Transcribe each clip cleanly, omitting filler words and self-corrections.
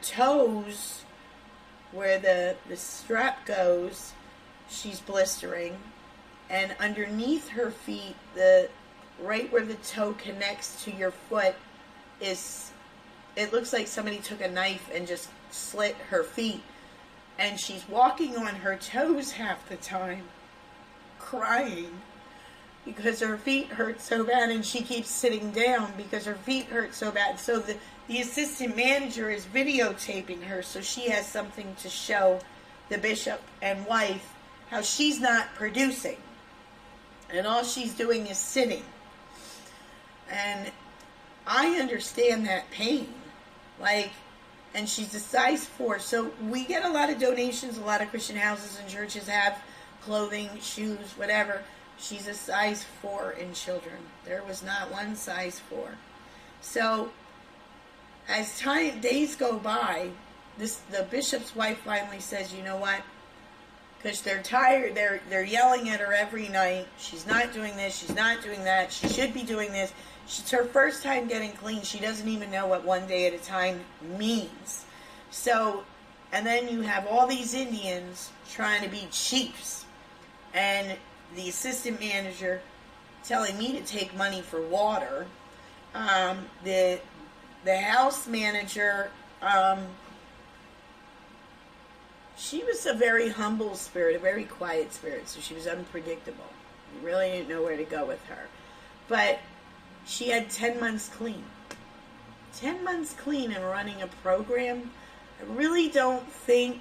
toes, where the strap goes, she's blistering. And underneath her feet, the right where the toe connects to your foot is, it looks like somebody took a knife and just slit her feet. And she's walking on her toes half the time, crying because her feet hurt so bad, and she keeps sitting down because her feet hurt so bad. So the assistant manager is videotaping her so she has something to show the bishop and wife how she's not producing. And all she's doing is sitting. And I understand that pain. Like, and she's a size 4. So we get a lot of donations. A lot of Christian houses and churches have clothing, shoes, whatever. She's a size 4 in children. There was not one size 4. So as days go by, the bishop's wife finally says, you know what? Because they're tired. They're yelling at her every night. She's not doing this. She's not doing that. She should be doing this. It's her first time getting clean. She doesn't even know what one day at a time means. So, and then you have all these Indians trying to be chiefs. And the assistant manager telling me to take money for water. The house manager, she was a very humble spirit, a very quiet spirit. So she was unpredictable. You really didn't know where to go with her. But she had 10 months clean. 10 months clean and running a program. I really don't think,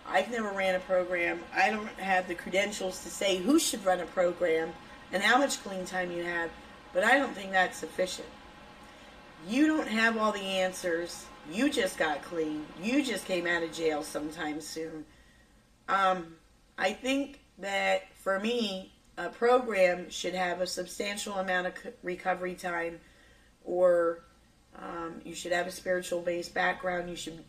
I've never ran a program. I don't have the credentials to say who should run a program and how much clean time you have, but I don't think that's sufficient. You don't have all the answers. You just got clean. You just came out of jail sometime soon. I think that for me, a program should have a substantial amount of recovery time, or you should have a spiritual based background. You should,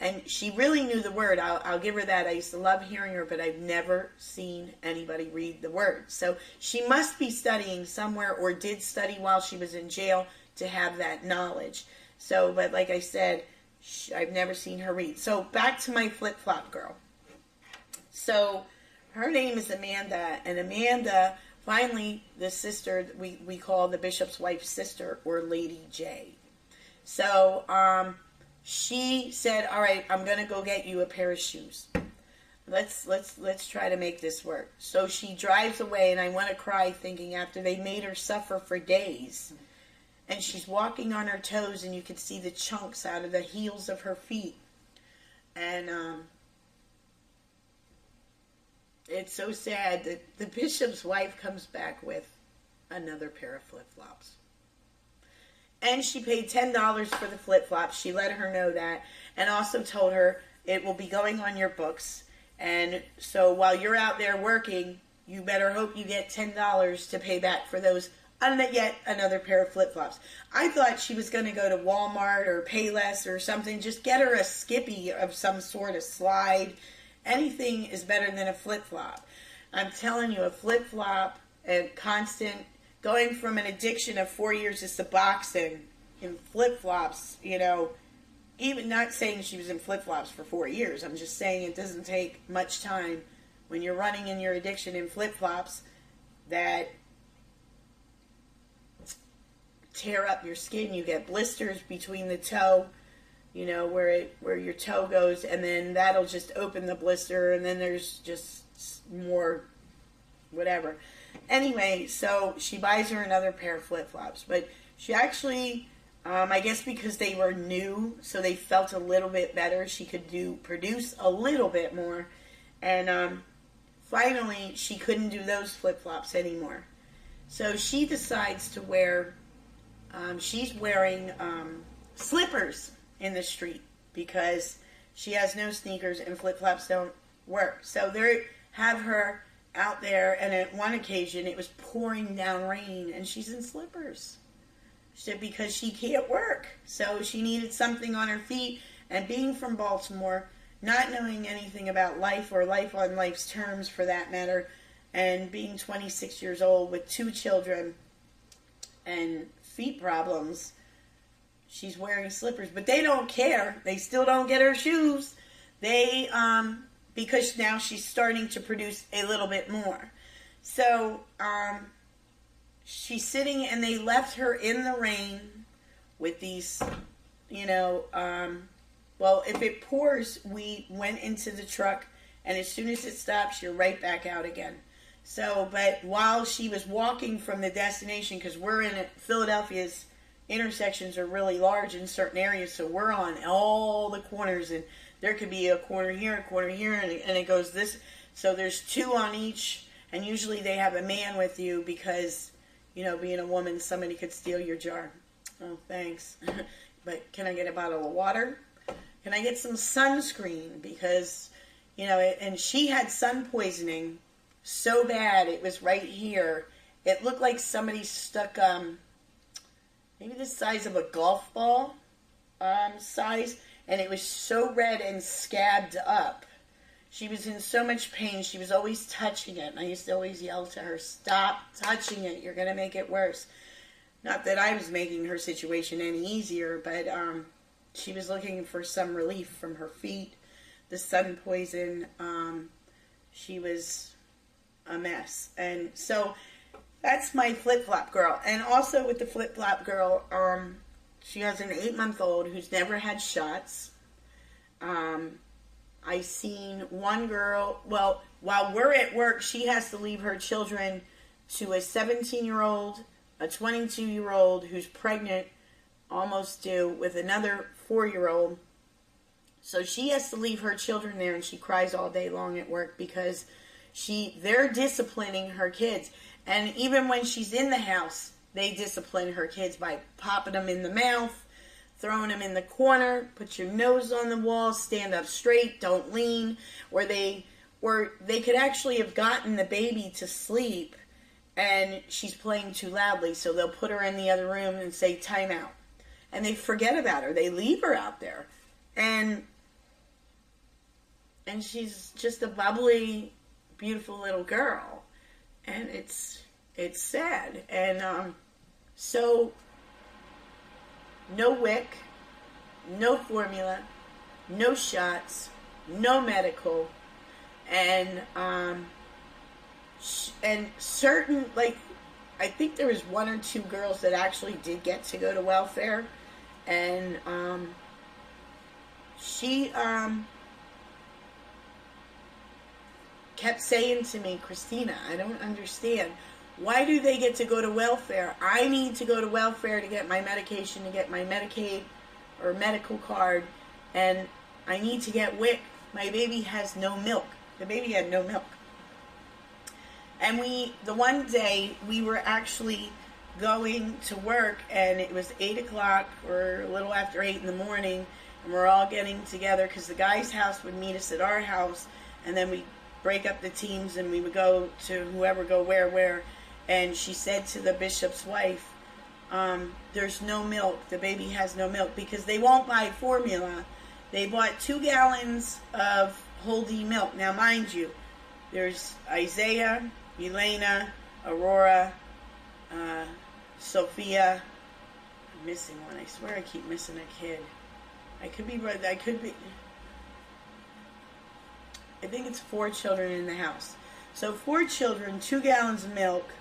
and she really knew the word. I'll give her that. I used to love hearing her, but I've never seen anybody read the word. So she must be studying somewhere, or did study while she was in jail to have that knowledge. So, but like I said, I've never seen her read. So back to my flip-flop girl. So her name is Amanda, and Amanda, finally, the sister, we call the bishop's wife's sister, or Lady J. So she said, all right, I'm going to go get you a pair of shoes. Let's try to make this work. So she drives away, and I want to cry thinking, after they made her suffer for days, and she's walking on her toes, and you can see the chunks out of the heels of her feet. And it's so sad that the bishop's wife comes back with another pair of flip-flops. And she paid $10 for the flip-flops. She let her know that, and also told her it will be going on your books. And so while you're out there working, you better hope you get $10 to pay back for those. And yet another pair of flip-flops. I thought she was going to go to Walmart or Payless or something. Just get her a Skippy of some sort, a slide. Anything is better than a flip-flop. I'm telling you, a flip-flop, a constant, going from an addiction of 4 years to Suboxone in flip-flops, you know, even not saying she was in flip-flops for 4 years. I'm just saying it doesn't take much time when you're running in your addiction in flip-flops that tear up your skin. You get blisters between the toe, you know, where your toe goes, and then that'll just open the blister, and then there's just more whatever. Anyway, so she buys her another pair of flip-flops, but she actually, I guess because they were new, so they felt a little bit better. She could produce a little bit more, and finally she couldn't do those flip-flops anymore. So she decides to wear, she's wearing slippers in the street because she has no sneakers and flip-flops don't work. So they have her out there, and at one occasion it was pouring down rain and she's in slippers. She said because she can't work. So she needed something on her feet, and being from Baltimore, not knowing anything about life or life on life's terms for that matter, and being 26 years old with 2 children and feet problems, she's wearing slippers, but they don't care. They still don't get her shoes. They, because now she's starting to produce a little bit more. So, she's sitting, and they left her in the rain with these, well, if it pours, we went into the truck, and as soon as it stops, you're right back out again. So, but while she was walking from the destination, because we're in Philadelphia's intersections are really large in certain areas, so we're on all the corners, and there could be a corner here, and it goes this. So there's two on each, and usually they have a man with you because, being a woman, somebody could steal your jar. Oh, thanks. But can I get a bottle of water? Can I get some sunscreen? Because, and she had sun poisoning so bad, it was right here. It looked like somebody stuck, maybe the size of a golf ball size, and it was so red and scabbed up. She was in so much pain. She was always touching it, and I used to always yell to her, "Stop touching it. You're going to make it worse." Not that I was making her situation any easier, but she was looking for some relief from her feet, the sun poison. She was a mess. And so that's my flip-flop girl. And also with the flip-flop girl, she has an 8-month-old who's never had shots. I seen one girl, well, while we're at work, she has to leave her children to a 17-year-old, a 22-year-old who's pregnant, almost due, with another 4-year-old. So she has to leave her children there, and she cries all day long at work because they're disciplining her kids. And even when she's in the house, they discipline her kids by popping them in the mouth, throwing them in the corner, put your nose on the wall, stand up straight, don't lean. Or they could actually have gotten the baby to sleep and she's playing too loudly, so they'll put her in the other room and say, "Time out." And they forget about her. They leave her out there. And she's just a bubbly, beautiful little girl. And it's sad. And so no wick, no formula, no shots, no medical, and certain, like, I think there was 1 or 2 girls that actually did get to go to welfare, and she kept saying to me, "Christina, I don't understand. Why do they get to go to welfare? I need to go to welfare to get my medication, to get my Medicaid or medical card, and I need to get WIC. My baby has no milk." The baby had no milk. And the one day, we were actually going to work, and it was 8 o'clock or a little after 8 in the morning, and we're all getting together because the guy's house would meet us at our house, and then we break up the teams, and we would go to whoever go where. And she said to the bishop's wife, "There's no milk. The baby has no milk," because they won't buy formula. They bought 2 gallons of whole D milk. Now, mind you, there's Isaiah, Elena, Aurora, Sophia. I'm missing one. I swear I keep missing a kid. I could be right. I think it's 4 children in the house. So 4 children, 2 gallons of milk.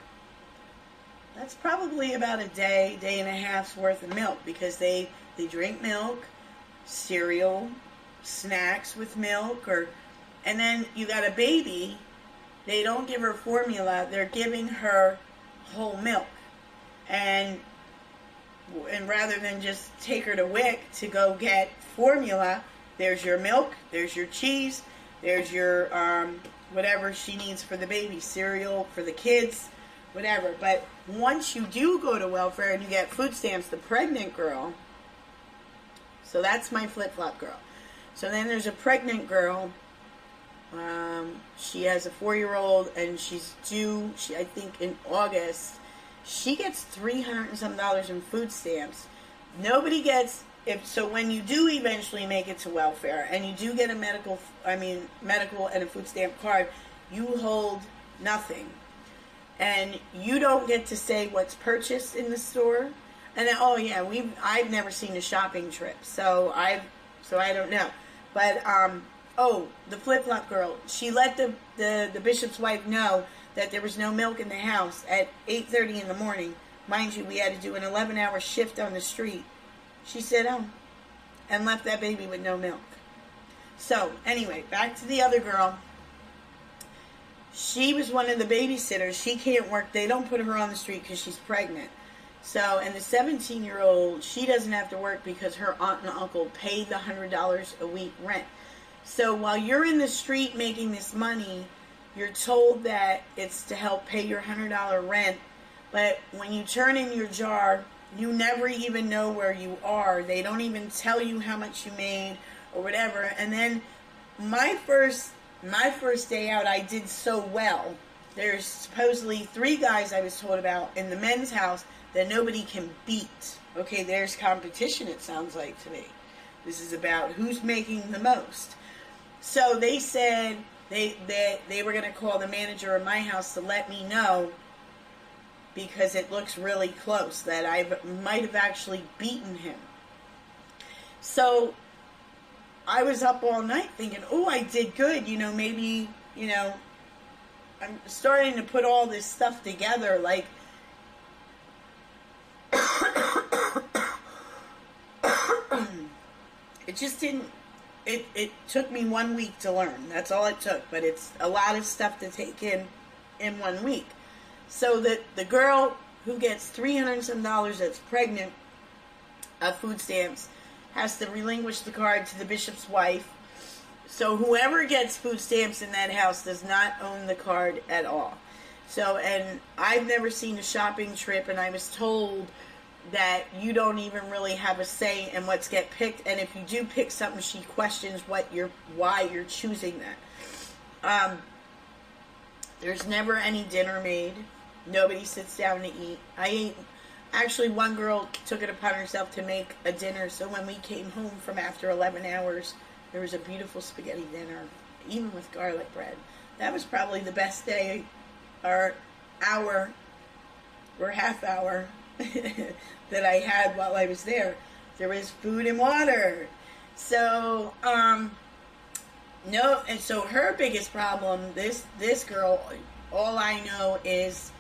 That's probably about a day and a half's worth of milk, because they drink milk, cereal, snacks with milk, and then you got a baby. They don't give her formula. They're giving her whole milk. And rather than just take her to WIC to go get formula, there's your milk, there's your cheese, there's your whatever she needs for the baby, cereal for the kids, whatever. But once you do go to welfare and you get food stamps, the pregnant girl, so that's my flip-flop girl. So then there's a pregnant girl. She has a 4-year-old, and she's due, I think, in August. She gets $300 and some in food stamps. Nobody gets, so when you do eventually make it to welfare, and you do get a medical and a food stamp card, you hold nothing. And you don't get to say what's purchased in the store. And then, oh yeah, I've never seen a shopping trip, so I don't know. But oh, the flip flop girl, she let the bishop's wife know that there was no milk in the house at 8:30 in the morning. Mind you, we had to do an 11-hour shift on the street. She said, oh, and left that baby with no milk. So anyway, back to the other girl. She was one of the babysitters. She can't work. They don't put her on the street because she's pregnant. So, and the 17-year-old, she doesn't have to work because her aunt and uncle paid the $100 a week rent. So while you're in the street making this money, you're told that it's to help pay your $100 rent. But when you turn in your jar, you never even know where you are. They don't even tell you how much you made or whatever. And then my first day out, I did so well. There's supposedly 3 guys I was told about in the men's house that nobody can beat. Okay, there's competition, it sounds like to me. This is about who's making the most. So they said they were going to call the manager of my house to let me know, because it looks really close, that I might have actually beaten him. So I was up all night thinking, oh, I did good. You know, maybe, you know, I'm starting to put all this stuff together. Like, it just didn't, it took me 1 week to learn. That's all it took. But it's a lot of stuff to take in 1 week. So that the girl who gets $300 and some that's pregnant of food stamps has to relinquish the card to the bishop's wife. So whoever gets food stamps in that house does not own the card at all. So, and I've never seen a shopping trip, and I was told that you don't even really have a say in what's get picked, and if you do pick something, she questions why you're choosing that. There's never any dinner made. Nobody sits down to eat. I ate. Actually, one girl took it upon herself to make a dinner, so when we came home from after 11 hours, there was a beautiful spaghetti dinner, even with garlic bread. That was probably the best day, or hour, or half hour, that I had while I was there. There was food and water. So, no, and so her biggest problem, this girl, all I know is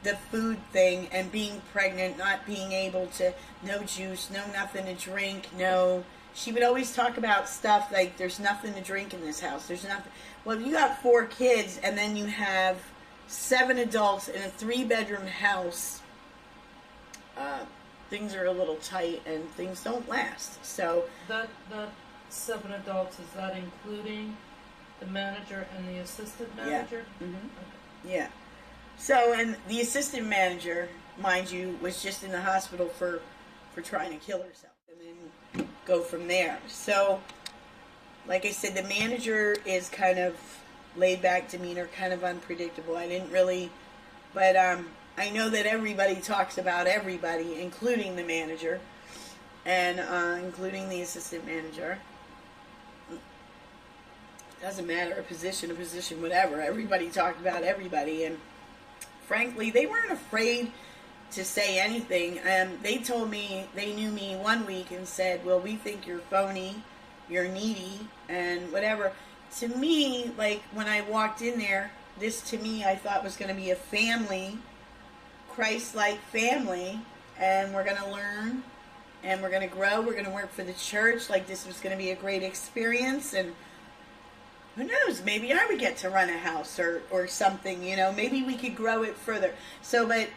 the food thing and being pregnant, not being able to, no juice, no nothing to drink, no. She would always talk about stuff like, there's nothing to drink in this house. There's nothing. Well, if you got 4 kids and then you have 7 adults in a 3-bedroom house, things are a little tight and things don't last. So that 7 adults, is that including the manager and the assistant manager? Yeah. Mm-hmm. Okay. Yeah. So, and the assistant manager, mind you, was just in the hospital for trying to kill herself, and then go from there. So, like I said, the manager is kind of laid back demeanor, kind of unpredictable. I didn't really, but I know that everybody talks about everybody, including the manager, and including the assistant manager. Doesn't matter, a position, whatever. Everybody talked about everybody, and frankly, they weren't afraid to say anything. They told me, they knew me 1 week and said, well, we think you're phony, you're needy, and whatever. To me, like, when I walked in there, this to me I thought was going to be a family, Christ-like family, and we're going to learn, and we're going to grow, we're going to work for the church, like this was going to be a great experience, and who knows, maybe I would get to run a house or something, you know, maybe we could grow it further. So, but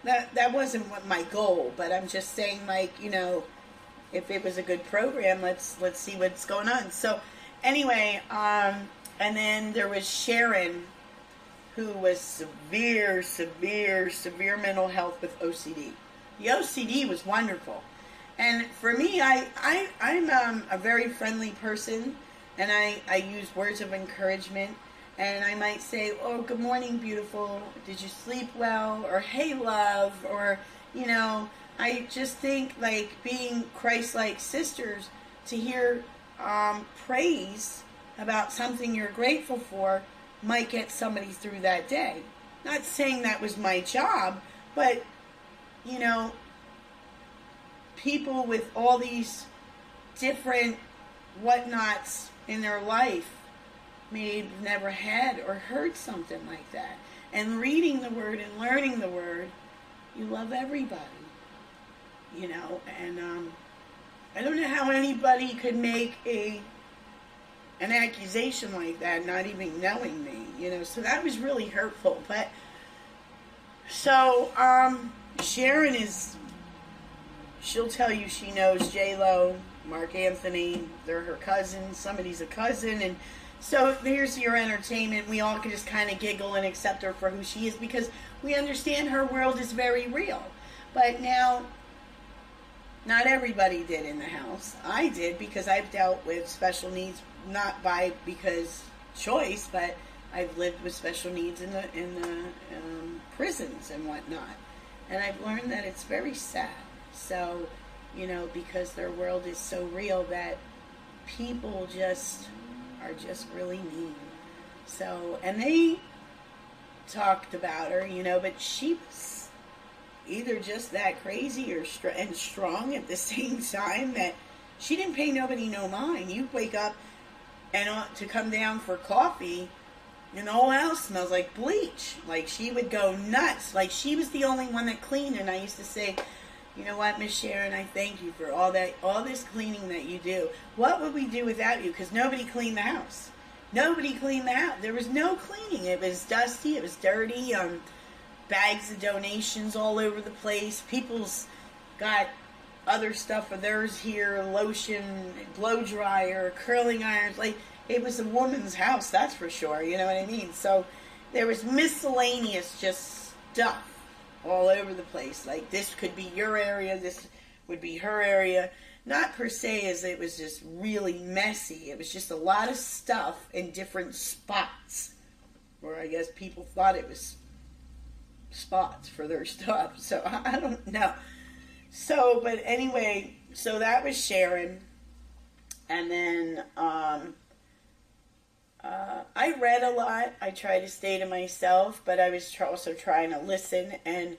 that wasn't what my goal, but I'm just saying, like, you know, if it was a good program, let's see what's going on. So, anyway, and then there was Sharon, who was severe mental health with OCD. The OCD was wonderful. And for me, I'm a very friendly person, and I use words of encouragement, and I might say, oh, good morning, beautiful, did you sleep well, or hey, love, or, you know, I just think, like, being Christ-like sisters, to hear praise about something you're grateful for might get somebody through that day. Not saying that was my job, but, you know, people with all these different whatnots in their life may have never had or heard something like that. And reading the Word and learning the Word, you love everybody, you know. And I don't know how anybody could make an accusation like that, not even knowing me, you know. So that was really hurtful. But so Sharon she'll tell you she knows J-Lo, Mark Anthony, they're her cousins, somebody's a cousin, and so here's your entertainment. We all can just kind of giggle and accept her for who she is because we understand her world is very real. But now, not everybody did in the house. I did because I've dealt with special needs, not because choice, but I've lived with special needs in the prisons and whatnot. And I've learned that it's very sad. So, you know, because their world is so real that people are just really mean. So, and they talked about her, you know, but she was either just that crazy or and strong at the same time that she didn't pay nobody no mind. You wake up and to come down for coffee, and the whole house smells like bleach. Like, she would go nuts. Like, she was the only one that cleaned, and I used to say, you know what, Miss Sharon, I thank you for all this cleaning that you do. What would we do without you? Because nobody cleaned the house. Nobody cleaned the house. There was no cleaning. It was dusty. It was dirty. Bags of donations all over the place. People's got other stuff of theirs here, lotion, blow dryer, curling irons. Like, it was a woman's house, that's for sure. You know what I mean? So there was miscellaneous just stuff all over the place. Like, this could be your area, this would be her area. Not per se as it was just really messy. It was just a lot of stuff in different spots where I guess people thought it was spots for their stuff. So I don't know. So, but anyway, so that was Sharon. And then I read a lot. I tried to stay to myself, but I was also trying to listen. And,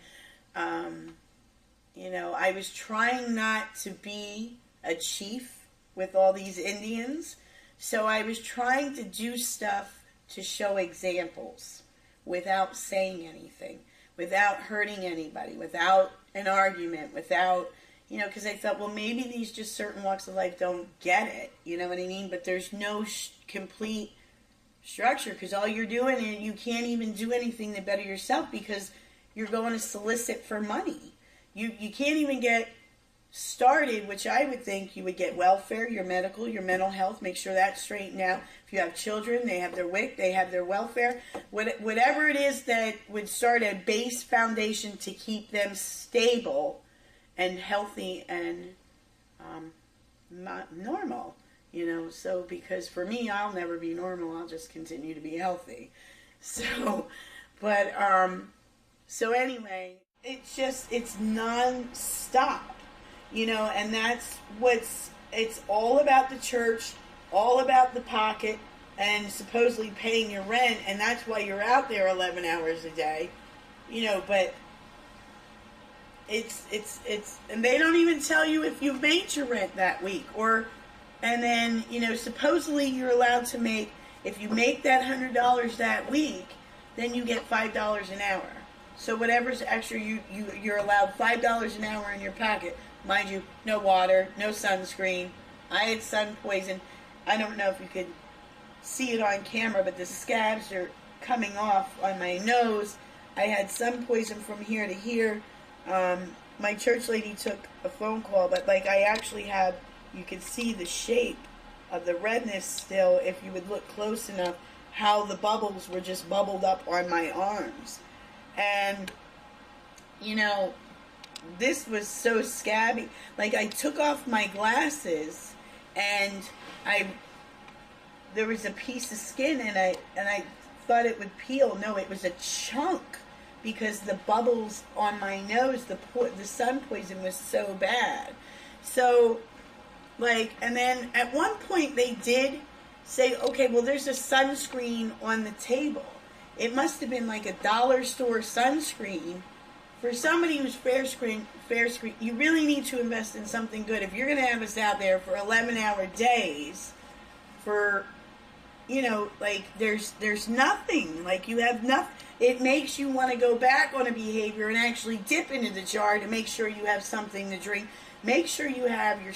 you know, I was trying not to be a chief with all these Indians. So I was trying to do stuff to show examples without saying anything, without hurting anybody, without an argument, without, you know, because I thought, well, maybe these just certain walks of life don't get it, you know what I mean? But there's no complete structure, because all you're doing, and you can't even do anything to better yourself because you're going to solicit for money. You can't even get started, which I would think you would get welfare, your medical, your mental health, make sure that's straightened out. If you have children, they have their WIC, they have their welfare. Whatever it is that would start a base foundation to keep them stable and healthy and not normal, you know. So, because for me, I'll never be normal. I'll just continue to be healthy. So, but, so anyway, it's non-stop. You know, and that's it's all about the church, all about the pocket, and supposedly paying your rent, and that's why you're out there 11 hours a day, you know, but it's, and they don't even tell you if you've made your rent that week, and then, you know, supposedly you're allowed to make, if you make that $100 that week, then you get $5 an hour. So whatever's extra, you're allowed $5 an hour in your pocket. Mind you, no water, no sunscreen. I had sun poison. I don't know if you could see it on camera, but the scabs are coming off on my nose. I had sun poison from here to here. My church lady took a phone call, but like I actually have, you can see the shape of the redness still, if you would look close enough, how the bubbles were just bubbled up on my arms. And, you know, this was so scabby. Like, I took off my glasses, and there was a piece of skin, and I thought it would peel. No, it was a chunk, because the bubbles on my nose, the sun poison was so bad. So, like, and then at one point they did say, okay, well, there's a sunscreen on the table. It must have been like a dollar store sunscreen for somebody who's fair screen, you really need to invest in something good. If you're going to have us out there for 11-hour days, for, you know, like, there's nothing. Like, you have nothing. It makes you want to go back on a behavior and actually dip into the jar to make sure you have something to drink. Make sure you have your,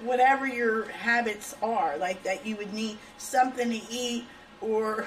whatever your habits are, like that you would need something to eat, or